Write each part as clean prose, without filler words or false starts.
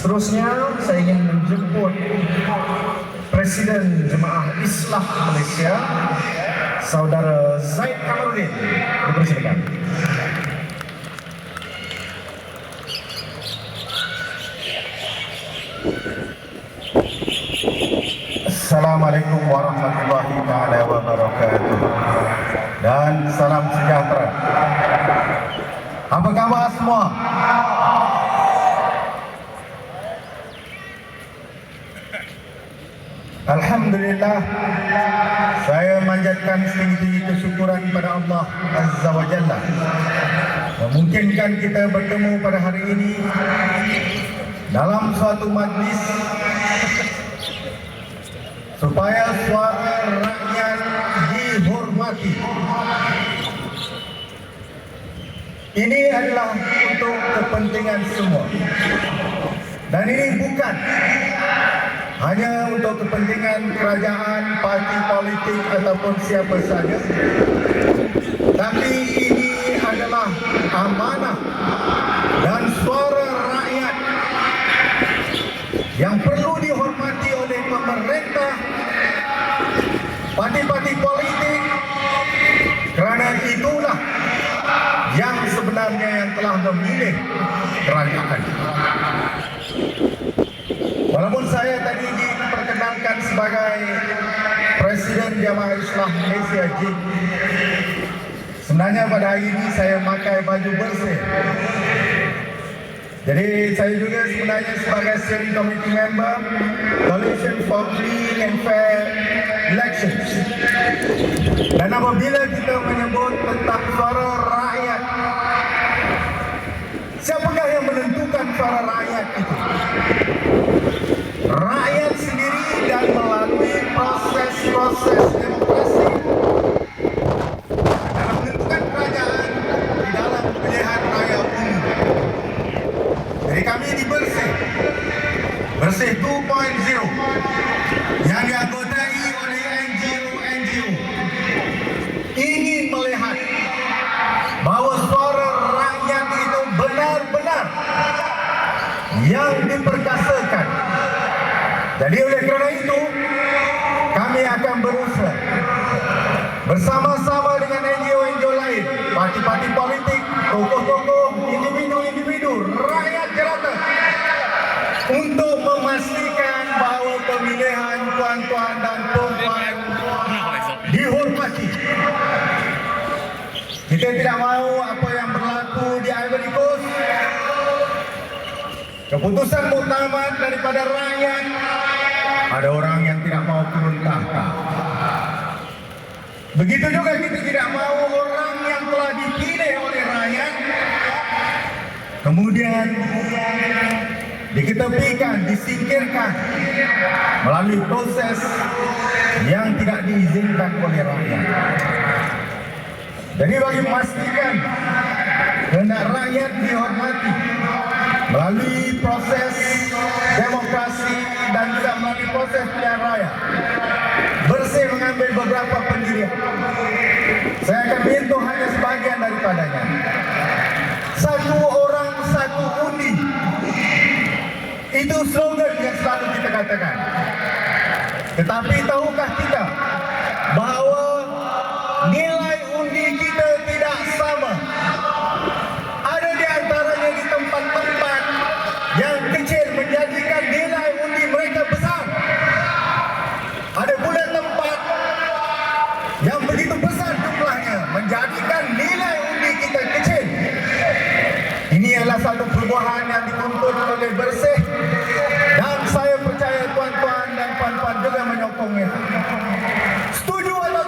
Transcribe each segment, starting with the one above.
Seterusnya saya ingin menjemput Presiden Jemaah Islah Malaysia, Saudara Zaid Kamarudin, dipersilakan. Assalamualaikum warahmatullahi wabarakatuh dan salam sejahtera. Apa khabar semua? Alhamdulillah, saya manjatkan setinggi kesyukuran pada Allah Azza wa Jalla memungkinkan kita bertemu pada hari ini dalam suatu majlis supaya suara rakyat dihormati. Ini adalah untuk kepentingan semua, dan ini bukan hanya untuk kepentingan kerajaan, parti politik ataupun siapa saja, tapi ini adalah amanah dan suara rakyat yang perlu dihormati oleh pemerintah, parti-parti politik, kerana itulah yang sebenarnya yang telah memilih kerajaan. Walaupun saya tadi diperkenalkan sebagai Presiden Jemaah Islah Malaysia JIM, sebenarnya pada hari ini saya pakai baju bersih. Jadi saya juga sebenarnya sebagai steering committee member Coalition for Clean and Fair Elections. Dan apabila kita menyebut tentang suara rakyat, siapakah yang menentukan suara rakyat itu? Rakyat sendiri, dan melalui proses-proses demokrasi dalam menentukan kerajaan di dalam pemilihan raya umum. Jadi kami di Bersih 2.0 yang dianggotai oleh NGO ingin melihat bahawa suara rakyat itu benar-benar yang diperkasakan. Jadi oleh kerana itu, kami akan berusaha bersama-sama dengan NGO lain, parti-parti politik, tokoh-tokoh, individu-individu, rakyat jelata, untuk memastikan bahawa pemilihan tuan-tuan dan puan-puan dihormati. Kita tidak mahu apa yang berlaku di Ivory Coast. Keputusan muktamad daripada rakyat, ada orang yang tidak mahu turun tahta. Begitu juga kita tidak mahu orang yang telah dipilih oleh rakyat kemudian diketepikan, disingkirkan melalui proses yang tidak diizinkan oleh rakyat. Jadi bagi memastikan kehendak rakyat dihormati melalui proses demokrasi dan juga melalui proses pilihan raya, Bersih mengambil beberapa pendirian. Saya akan menyentuh hanya sebahagian daripadanya. Satu orang, satu undi. Itu slogan yang selalu kita katakan. Tetapi tahukah kita bahawa nilai undi kita tidak sama? Ada di antaranya di tempat-tempat yang kecil menjadikan nilai undi mereka besar. Ada pula tempat yang begitu besar jumlahnya menjadikan nilai undi kita kecil. Ini adalah satu perubahan yang dituntut oleh Bersih, dan saya percaya tuan-tuan dan puan-puan juga menyokongnya. Setuju atau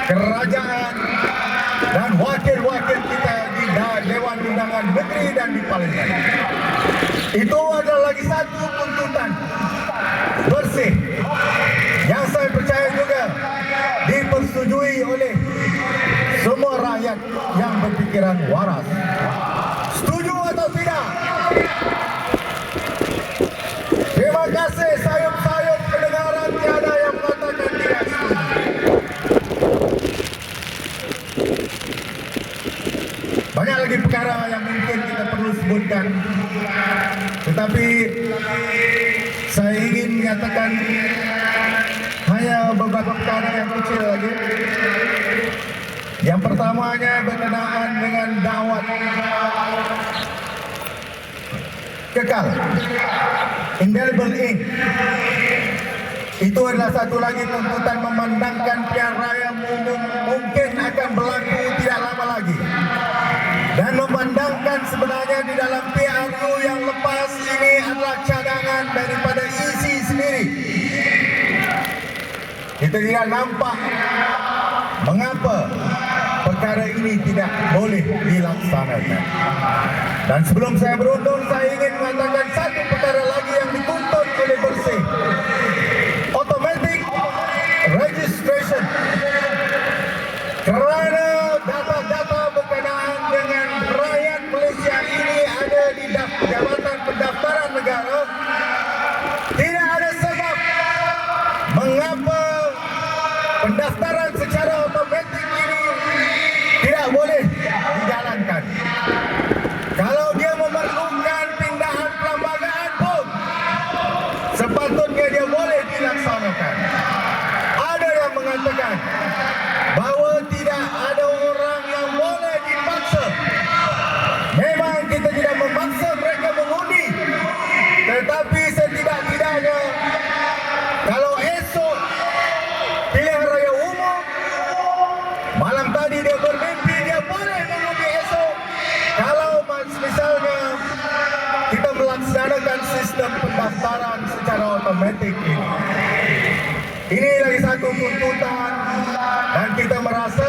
kerajaan dan wakil-wakil kita di Dewan Undangan Negeri dan di Parlimen. Itu adalah lagi satu tuntutan bersih yang saya percaya juga dipersetujui oleh semua rakyat yang berpikiran waras. Setuju atau tidak? Terima kasih. Sayup-sayup kedengaran, tiada yang mengatakan tidak setuju. Banyak lagi perkara yang mungkin kita perlu sebutkan, tetapi saya ingin menyatakan hanya beberapa perkara yang kecil lagi. Yang pertamanya berkenaan dengan dakwat kekal, indelible ink. Itu adalah satu lagi tuntutan memandangkan pilihan raya mungkin akan berlaku tidak lama lagi, dan memandangkan sebenarnya di dalam PRU yang lepas ini adalah cadangan daripada isi sendiri. Kita tidak nampak mengapa perkara ini tidak boleh dilaksanakan. Dan sebelum saya berundur, saya ingin mengatakan satu perkara lagi yang dituntut oleh Bersih. Automatic registration. Kerana data-data berkenaan dengan rakyat Malaysia ini ada di Jabatan Pendaftaran Negara, tidak ada sebab mengapa pendaftaran secara automatik ini tidak boleh dijalankan. Kalau dia memerlukan pindahan perlembagaan pun sepatutnya dia boleh dilaksanakan. Ada yang mengatakan bahawa tidak ada orang yang boleh dipaksa. Memang kita tidak memaksa mereka mengundi, tetapi setidak-tidaknya kalau esok pilihan raya umum, malam tadi dia bermimpi dia boleh mengundi esok. Kalau misalnya kita melaksanakan sistem pendaftaran secara automatik ini lagi satu tuntutan, dan kita merasa